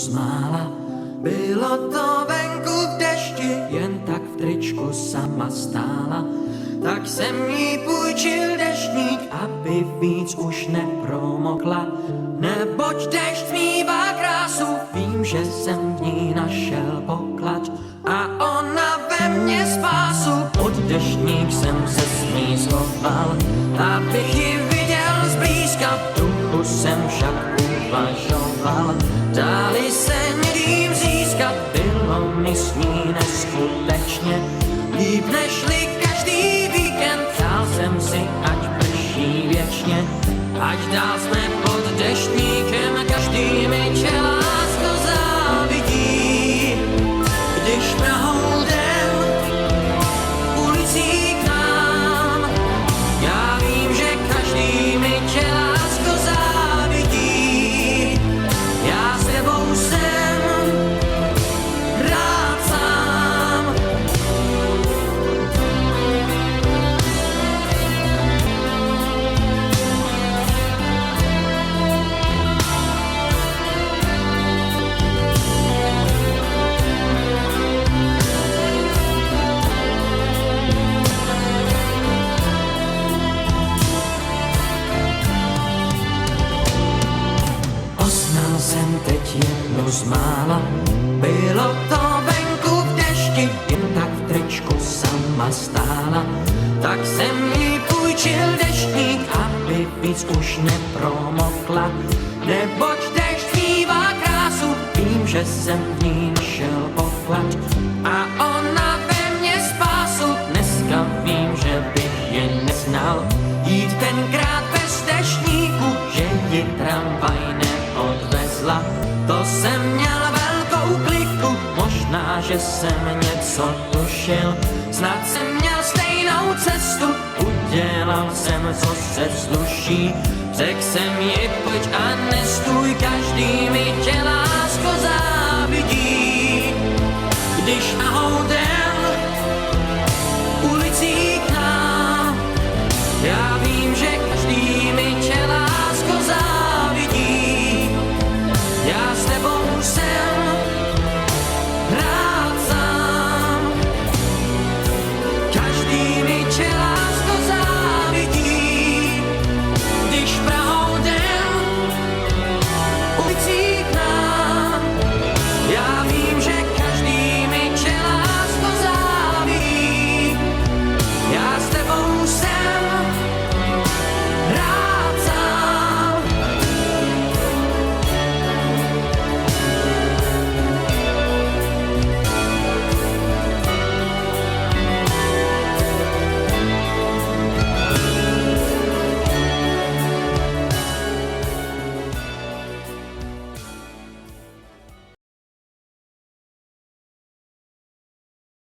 rozmála. Bylo to venku v dešti, jen tak v tričku sama stála. Tak jsem jí půjčil deštník, aby víc už nepromokla. Neboť dešť mívá krásu, vím, že jsem v ní našel poklad. A ona ve mně spásu, pod deštník jsem se s ní schoval. Abych ji viděl zblízka, v duchu jsem však uvažoval. Dali se někým získat, bylo mi s ní neskutečně líp nežli každý víkend. Přál jsem si, ať prší věčně, ať dál jsme pod deštníkem, každý mi tě lásko závidí. Když Prahou jdem ulicí k nám, já vím, že každý mi tě lásko závidí. Já s tebou jsem rád sám. Poznal jsem teď jednu z mála, bylo to venku v dešti, jen tak v tričku sama stála. Tak jsem jí půjčil deštník, aby víc už nepromokla. Neboť dešť mívá krásu, vím, že jsem v ní našel poklad. A ona ve mně spásu, dneska vím, že bych ji neznal. Jít tenkrát bez deštníku, že ji tramvaj neodvezla. To jsem měl velkou kliku, možná, že jsem něco tušil. Snad jsem měl stejnou cestu, udělal jsem, co se vzduší. Řekl jsem ji, pojď a nestůj, každý mi tě lásko závidí. Když nahoudem